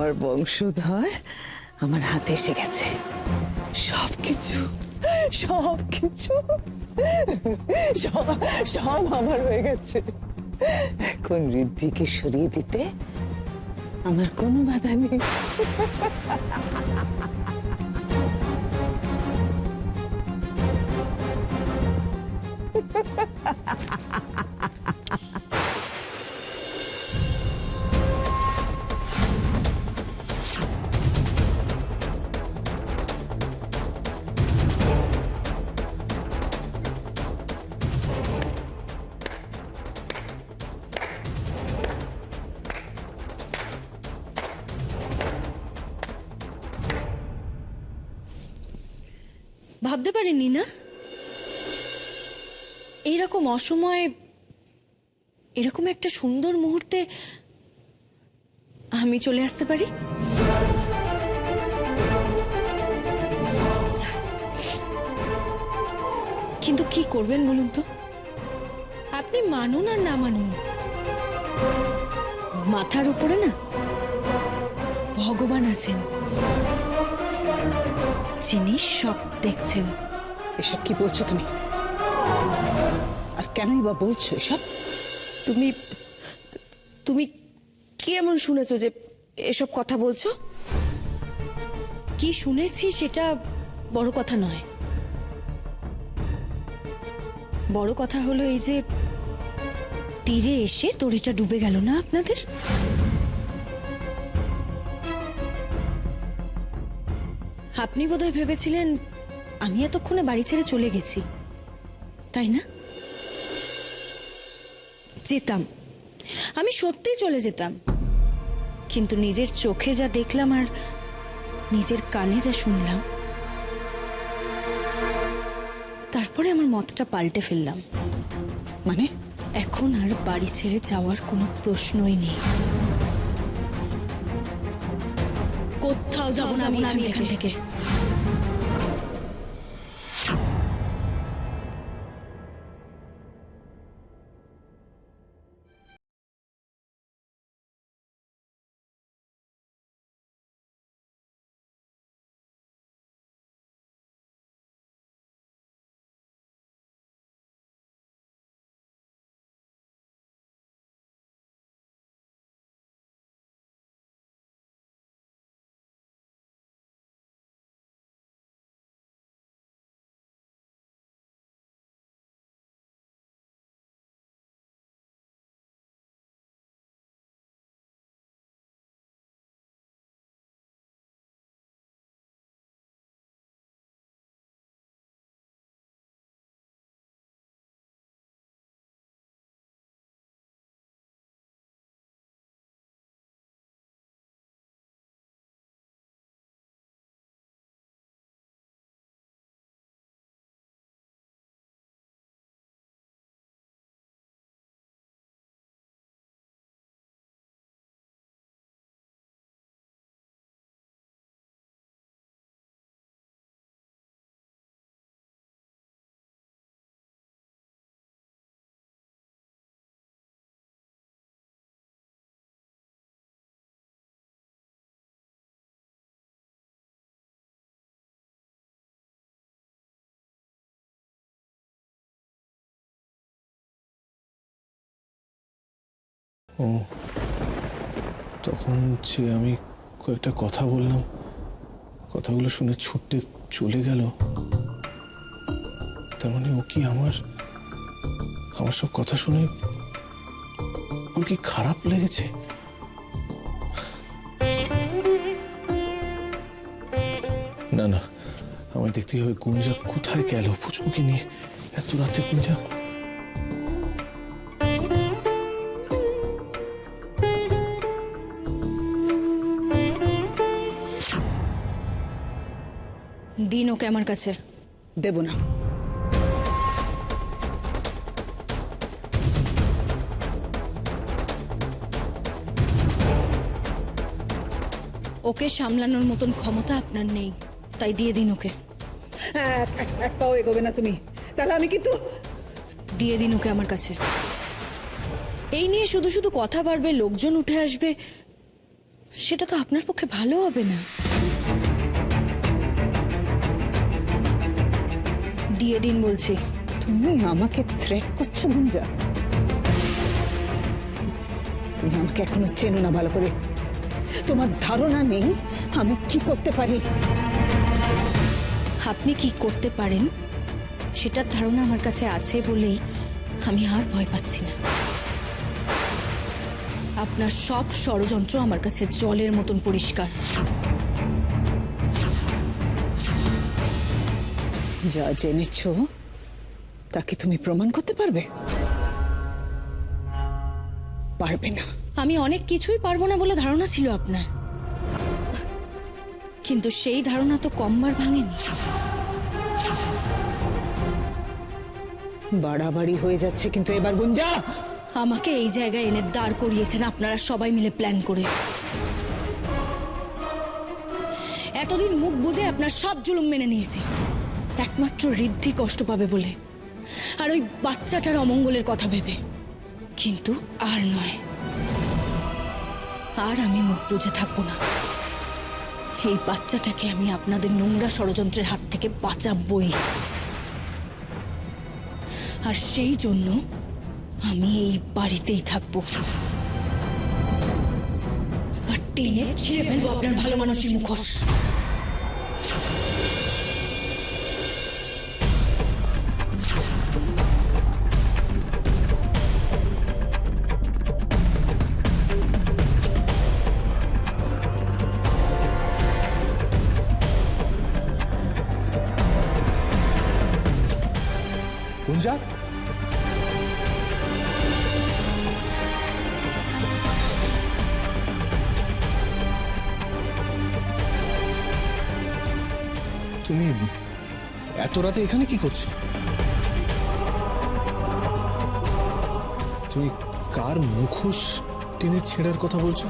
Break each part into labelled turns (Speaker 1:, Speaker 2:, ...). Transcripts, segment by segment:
Speaker 1: আমার বংশধর আমার হাতে এসে গেছে। সবকিছু সবকিছু সব সব আমার হয়ে গেছে। এখন ঋদ্ধিকে সরিয়ে দিতে আমার কোনো বাধা নেই।
Speaker 2: ভাবতে পারিনি না এইরকম অসময়ে এরকম একটা সুন্দর মুহূর্তে আমি চলে আসতে পারি। কিন্তু কি করবেন বলুন তো? আপনি মানুন আর না মানুন, মাথার উপরে না ভগবান আছেন, যিনি সব দেখছেন।
Speaker 1: এসব কি বলছো তুমি? আর কেনই বা বলছো এসব?
Speaker 3: তুমি তুমি কি এমন শুনেছো যে এসব কথা বলছো?
Speaker 2: কি শুনেছি সেটা বড় কথা নয়, বড় কথা হলো এই যে তীরে এসে তরিটা ডুবে গেল না আপনাদের। আপনি বোধহয় ভেবেছিলেন আমি এতক্ষণে বাড়ি ছেড়ে চলে গেছি, তাই না? যেতাম, আমি সত্যিই চলে যেতাম, কিন্তু নিজের চোখে যা দেখলাম আর নিজের কানে যা শুনলাম, তারপরে আমার মতটা পাল্টে ফেললাম।
Speaker 1: মানে
Speaker 2: এখন আর বাড়ি ছেড়ে যাওয়ার কোনো প্রশ্নই নেই। কোথাও যাব না আমি এখান থেকে।
Speaker 4: ও তখন যে আমি কয়েকটা কথা বললাম, কথাগুলো শুনে ছুটে চলে গেল, তার মানে ও কি আমার সব কথা শুনে ওর কি খারাপ লেগেছে? না না, আমার দেখতেই হবে গুঞ্জা কোথায় গেল। পুচকুকে নিয়ে এত রাতে গুঞ্জা।
Speaker 2: দিন ওকে আমার কাছে।
Speaker 1: দেব না।
Speaker 2: ওকে সামলানোর মতন ক্ষমতা আপনার নেই, তাই দিয়ে দিন ওকে।
Speaker 1: এক পাও এগোবে না তুমি, তাহলে আমি কিন্তু।
Speaker 2: দিয়ে দিন ওকে আমার কাছে। এই নিয়ে শুধু শুধু কথা বাড়বে, লোকজন উঠে আসবে, সেটা তো আপনার পক্ষে ভালো হবে না। দিয়ে দিন বলছি।
Speaker 1: তুমি আমাকে থ্রেট করছো গুঞ্জা? তুমি আমাকে এখনো চেনো না ভালো করে। তোমার ধারণা নেই আমি কি করতে পারি।
Speaker 2: আপনি কি করতে পারেন সেটার ধারণা আমার কাছে আছে বলেই আমি আর ভয় পাচ্ছি না। আপনার সব ষড়যন্ত্র আমার কাছে জলের মতন পরিষ্কার।
Speaker 1: যা জেনেছো তাকে তুমি প্রমাণ করতে পারবে? পারবে না।
Speaker 2: আমি অনেক কিছুই পারবো না বলে ধারণা ছিল আপনার, কিন্তু সেই ধারণা তো কমবার ভাঙেনি।
Speaker 1: বাড়াবাড়ি হয়ে যাচ্ছে কিন্তু এবার গুঞ্জা।
Speaker 2: আমাকে এই জায়গায় এনে দাঁড় করিয়েছেন আপনারা সবাই মিলে প্ল্যান করে। এতদিন মুখ বুজে আপনার সব জুলুম মেনে নিয়েছি একমাত্র ঋদ্ধি কষ্ট পাবে বলে, আর ওই বাচ্চাটার অমঙ্গলের কথা ভেবে। কিন্তু আর নয়, আর আমি মুখ বুজে থাকবো না। এই বাচ্চাটাকে আমি আপনাদের নোংরা ষড়যন্ত্রের হাত থেকে বাঁচাবই। আর সেই জন্য আমি এই বাড়িতেই থাকবো, আর টেনে ছিঁড়ে ফেলবো আপনার ভালো মানুষের মুখোশ।
Speaker 4: গুঞ্জা, তুমি এত রাতে এখানে কি করছো? তুমি কার মুখোশ টেনে ছেঁড়ার কথা বলছো?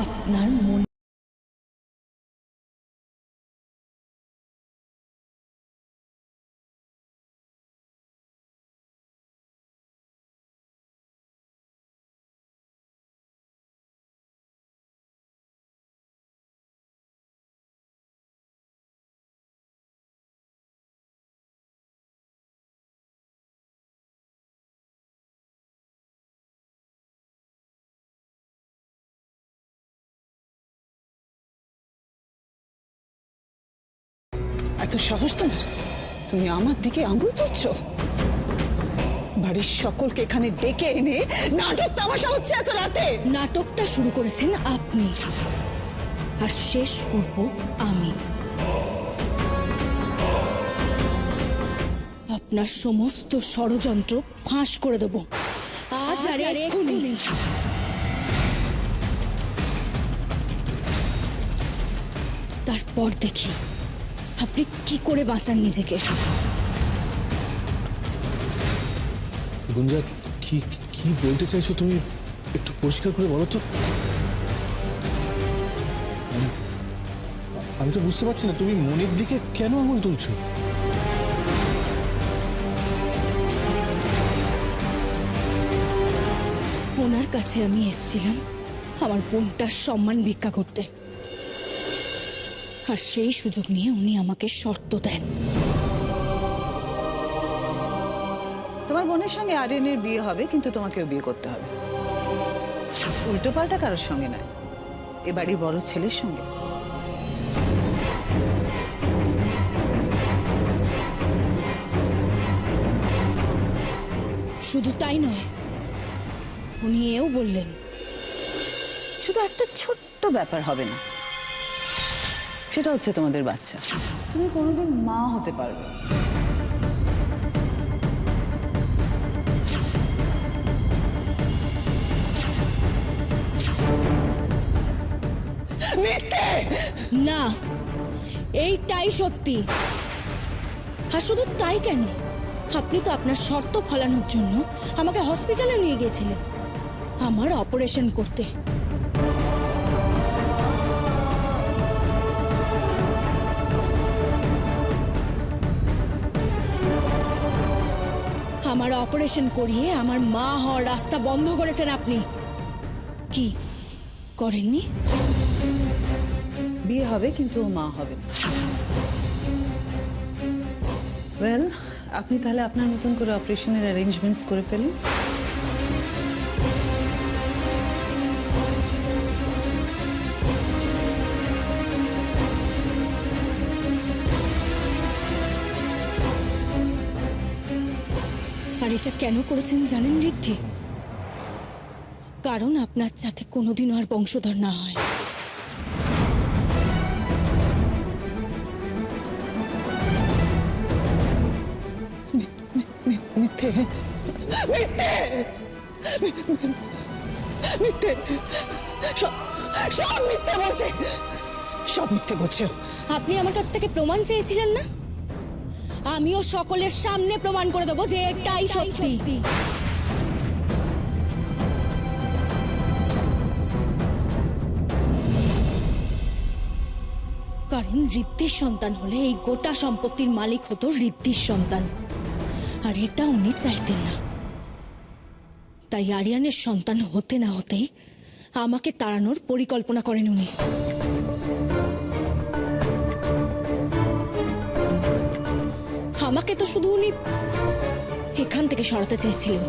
Speaker 2: আপনার মন
Speaker 1: এত সাহস তোমার? তুমি আমার দিকে আঙুল তুলছো? বাড়ির সকলকে এখানে ডেকে এনে নাটক তামাশা হচ্ছে এত রাতে।
Speaker 2: নাটকটা শুরু করেছেন আপনি, আর শেষ করব আমি। আপনার সমস্ত ষড়যন্ত্র ফাঁস করে দেব আজ আর এক্ষুনি। তারপর দেখি আপনি কি করে বাঁচান নিজেকে।
Speaker 4: গুঞ্জা, কি কি বলতে চাইছো তুমি? একটু পরিষ্কার করে বলো তো। আমি তো বুঝতে পারছি না তুমি মনির দিকে কেন আঙুল তুলছো।
Speaker 2: ওনার কাছে আমি এসেছিলাম আমার বোনটার সম্মান ভিক্ষা করতে, আর সেই সুযোগ নিয়ে উনি আমাকে শর্ত দেন।
Speaker 1: তোমার বোনের সঙ্গে আরিয়ানের বিয়ে হবে, কিন্তু তোমাকেও বিয়ে করতে হবে। উল্টো পাল্টা কারোর সঙ্গে নয়, এ বাড়ির বড় ছেলের সঙ্গে।
Speaker 2: শুধু তাই নয়, উনি এও বললেন
Speaker 1: শুধু একটা ছোট্ট ব্যাপার হবে না, সেটা হচ্ছে তোমাদের বাচ্চা। তুমি কোনোদিন মা হতে পারবে।
Speaker 2: না, এইটাই সত্যি। আর শুধু তাই কেন, আপনি তো আপনার শর্ত ফলানোর জন্য আমাকে হসপিটালে নিয়ে গিয়েছিলেন আমার অপারেশন করতে। আমার অপারেশন করিয়ে আমার মা হওয়ার রাস্তা বন্ধ করেছেন আপনি। কি করেননি?
Speaker 1: বিয়ে হবে কিন্তু ও মা হবে না। ওয়েল, আপনি তাহলে আপনার মতন করে অপারেশনের অ্যারেঞ্জমেন্টস করে ফেলুন।
Speaker 2: আর এটা কেন করেছেন জানেন ঋদ্ধি? কারণ আপনার যাতে কোনোদিনও আর বংশধর না হয়।
Speaker 1: মিথ্যে, মিথ্যে, মিথ্যে, সব সব মিথ্যে বলছে, সব মিথ্যে বলছে।
Speaker 2: আপনি আমার কাছ থেকে প্রমাণ চেয়েছিলেন না? আমিও সকলের সামনে প্রমাণ করে দেবো যে এটাই সত্যি। কারণ ঋদ্ধির সন্তান হলে এই গোটা সম্পত্তির মালিক হতো ঋদ্ধির সন্তান, আর এটা উনি চাইতেন না। তাই আরিয়ানের সন্তান হতে না হতেই আমাকে তাড়ানোর পরিকল্পনা করেন উনি। আমাকে তো শুধু উনি এখান থেকে সরাতে চেয়েছিলেন,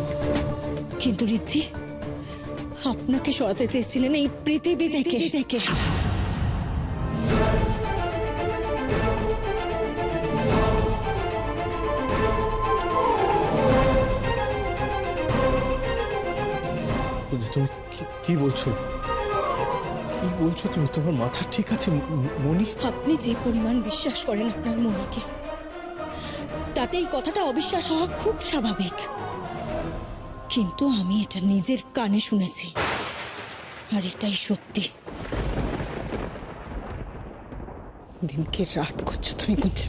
Speaker 2: কিন্তু ঋদ্ধি আপনাকে সরাতে চেয়েছিলেন এই পৃথিবী থেকে।
Speaker 4: তুমি কি বলছো? কি বলছো তুমি? তোমার মাথা ঠিক আছে মনি?
Speaker 2: আপনি যে পরিমাণ বিশ্বাস করেন আপনার মনিকে, তাতে এই কথাটা অবিশ্বাস হওয়া খুব স্বাভাবিক। কিন্তু আমি এটা নিজের কানে শুনেছি, আর এটাই সত্যি।
Speaker 1: দিনকে রাত করছো তুমি গুঞ্জা,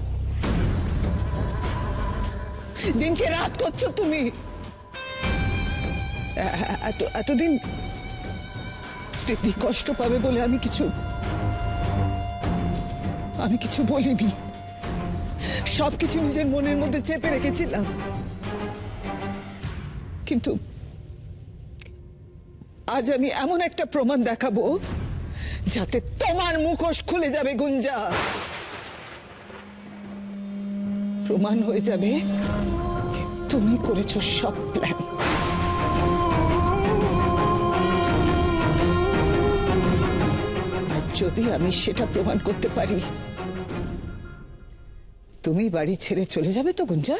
Speaker 1: দিনকে রাত করছো তুমি। এতদিন কষ্ট পাবে বলে আমি কিছু বলিনি, সবকিছু নিজের মনের মধ্যে চেপে রেখেছিলাম। কিন্তু আজ আমি এমন একটা প্রমাণ দেখাবো যাতে তোমার মুখোশ খুলে যাবে গুঞ্জা। প্রমাণ হয়ে যাবে যে তুমি করেছো সব প্ল্যান। আর যদি আমি সেটা প্রমাণ করতে পারি, তুমি বাড়ি ছেড়ে চলে যাবে তো গুঞ্জা?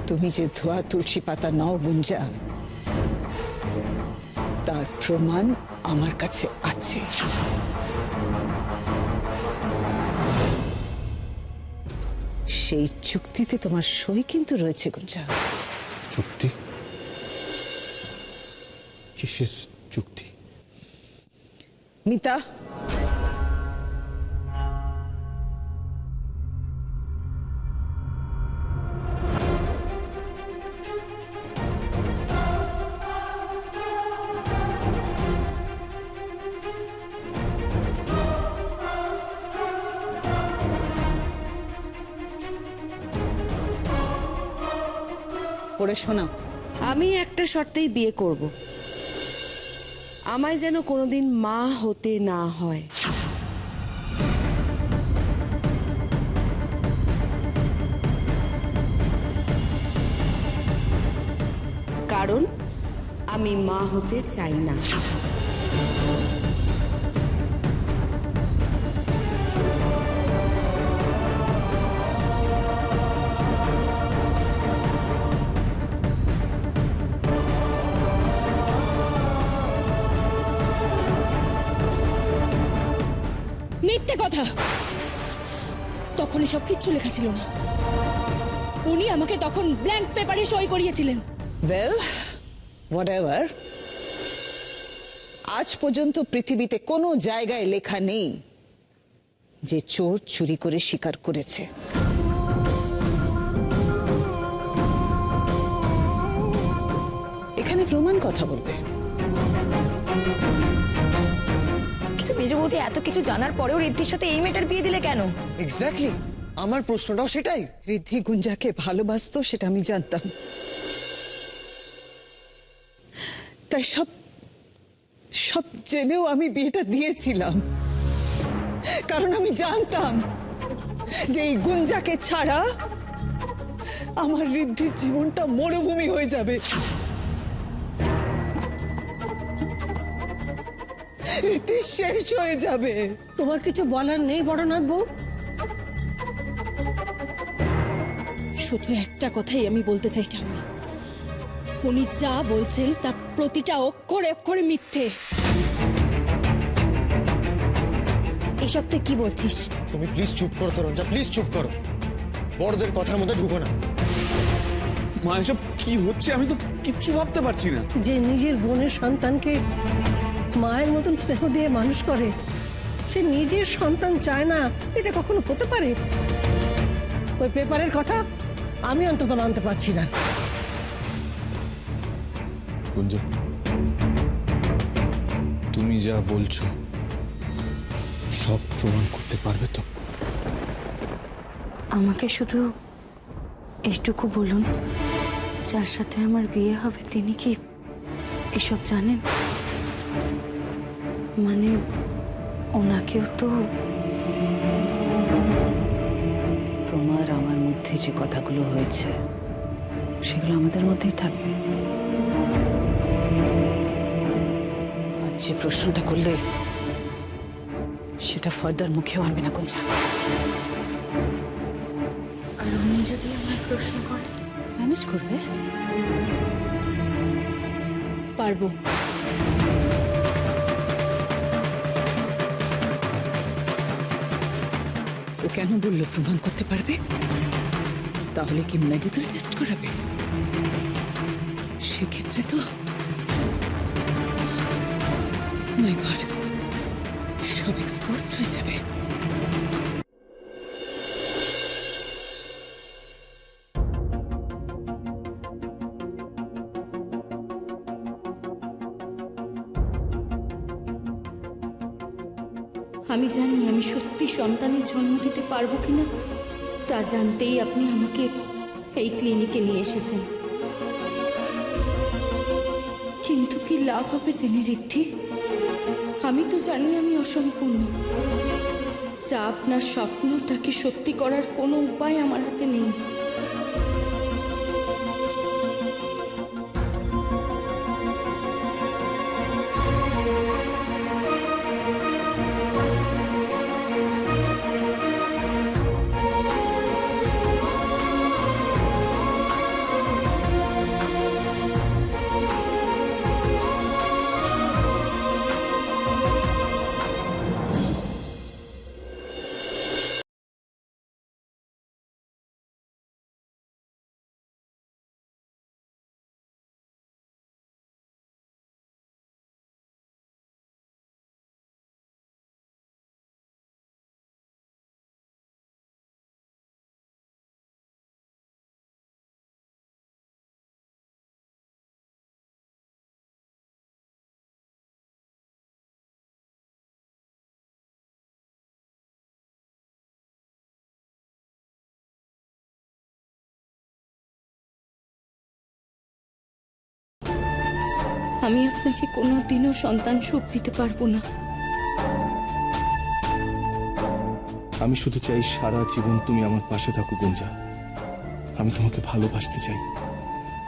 Speaker 1: তুমি যে ধোয়া তুলসী পাতা নও গুঞ্জা, তার প্রমাণ আমার কাছে আছে। সেই চুক্তিতে তোমার সই কিন্তু রয়েছে গুঞ্জা।
Speaker 4: চুক্তি? কিসের চুক্তি?
Speaker 1: মিতা, পড়ে শোনাও।
Speaker 3: আমি একটা শর্তেই বিয়ে করব, আমায় যেন কোনোদিন মা হতে না হয়। কারণ আমি মা হতে চাই না।
Speaker 2: মিথ্যে কথা, তখনই সব কিচ্ছু লেখা ছিল না। উনি আমাকে তখন ব্ল্যাঙ্ক পেপারে সই করিয়েছিলেন।
Speaker 1: ওয়েল, হোয়াটএভার, আজ পর্যন্ত পৃথিবীতে কোনো জায়গায় লেখা নেই যে চোর চুরি করে শিকার করেছে। এখানে প্রমাণ কথা বলবে।
Speaker 3: কিন্তু মেজ বৌদি এত কিছু জানার পরেও ঋদ্ধির সাথে এই মেয়েটার বিয়ে দিলে কেন?
Speaker 5: এক্স্যাক্টলি, আমার প্রশ্নটাও সেটাই।
Speaker 1: ঋদ্ধি গুঞ্জাকে ভালোবাসতো সেটা আমি জানতাম, তাই সব সব জেনেও আমি বিয়েটা দিয়েছিলাম, কারণ আমি জানতাম যে এই গুঞ্জাকে ছাড়া আমার ঋদ্ধির জীবনটা মরুভূমি হয়ে যাবে। ঋদ্ধি শেষ হয়ে যাবে।
Speaker 6: তোমার কিছু বলার নেই বড়নাথ বউ?
Speaker 2: শুধু একটা কথাই আমি বলতে চাই ঠাম্মি, উনি যা বলছেন তা প্রতিটা অক্ষরে অক্ষরে মিথ্যে।
Speaker 7: এসব তুই কি বলছিস?
Speaker 5: তুমি প্লিজ চুপ করো তরঞ্জা, প্লিজ চুপ করো। বড়দের কথার মধ্যে ঢুকো না।
Speaker 8: মা এসব কি হচ্ছে? আমি তো কিচ্ছু ভাবতে পারছি না।
Speaker 6: যে নিজের বোনের সন্তানকে মায়ের মতন স্নেহ দিয়ে মানুষ করে, সে নিজের সন্তান চায় না, এটা কখনো হতে পারে? ওই পেপারের কথা আমি অন্তত মানতে পারছি না।
Speaker 4: গুঞ্জা, তুমি যা বলছো সব প্রমাণ করতে পারবে তো?
Speaker 7: আমাকে শুধু এইটুকু বলুন, যার সাথে আমার বিয়ে হবে তিনি কি এসব জানেন? মানে ওনাকেও তো।
Speaker 1: তোমার আমার মধ্যে যে কথাগুলো হয়েছে সেগুলো আমাদের মধ্যেই থাকবে। আর যে প্রশ্নটা করলে সেটা ফার্দার মুখেও আনবে না গুঞ্জা।
Speaker 7: আর উনি যদি আমার প্রশ্ন করেন?
Speaker 1: ম্যানেজ করবে।
Speaker 2: পারবো।
Speaker 1: ও কেন বললো প্রমাণ করতে পারবে? তাহলে কি মেডিকেল টেস্ট করাবে? সেক্ষেত্রে তো মাই গড, সব এক্সপোজড হয়ে যাবে।
Speaker 2: আমি জানি আমি সত্যি সন্তানের জন্ম দিতে পারবো কিনা, তা জানতেই আপনি আমাকে এই ক্লিনিকে নিয়ে এসেছেন। কিন্তু কি লাভ হবে জেনে ঋদ্ধি? আমি তো জানি আমি অসম্পূর্ণ। যা আপনার স্বপ্ন তাকে সত্যি করার কোনো উপায় আমার হাতে নেই। আমি আপনাকে কোনোদিনও সন্তান সুখ দিতে পারবো না।
Speaker 4: আমি শুধু চাই সারা জীবন তুমি আমার পাশে থাকো গুঞ্জা। আমি তোমাকে ভালোবাসতে চাই,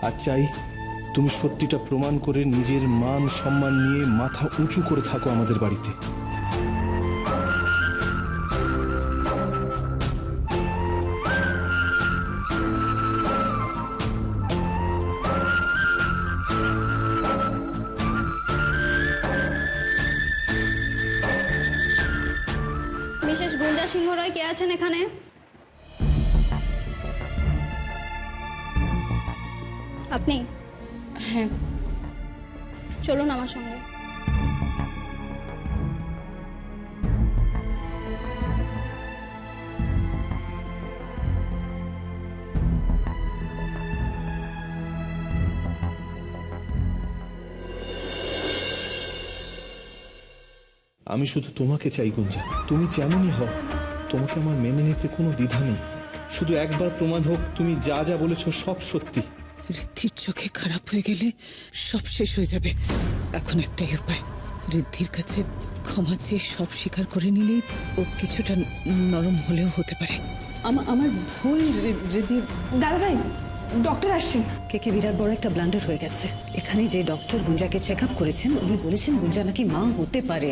Speaker 4: আর চাই তুমি সত্যিটা প্রমাণ করে নিজের মান সম্মান নিয়ে মাথা উঁচু করে থাকো আমাদের বাড়িতে।
Speaker 9: মিসেস গুঞ্জা সিংহ রায় কে আছেন এখানে? আপনি?
Speaker 2: হ্যাঁ।
Speaker 9: চলুন আমার সঙ্গে।
Speaker 4: আমি শুধু তোমাকে চাই গুঞ্জা, তুমি যেমনই হও তোমাকে আমার মেনে নিতে কোনো দ্বিধা নেই। শুধু একবার প্রমাণ হোক তুমি যা যা বলেছো সব সত্যি।
Speaker 1: ঋদ্ধির চোখে খারাপ হয়ে গেলে সব শেষ হয়ে যাবে। এখন একটাই উপায়, ঋদ্ধির কাছে ক্ষমা চেয়ে সব স্বীকার করে নিলেই ও কিছুটা নরম হলেও হতে পারে। আমার ভুল ঋদ্ধির।
Speaker 10: দাদাভাই, ডক্টর আসছেন।
Speaker 1: কে বিরাট বড় একটা ব্লান্ডার হয়ে গেছে। এখানে যে ডক্টর গুঞ্জাকে চেক আপ করেছেন উনি বলেছেন গুঞ্জা নাকি মা হতে পারে।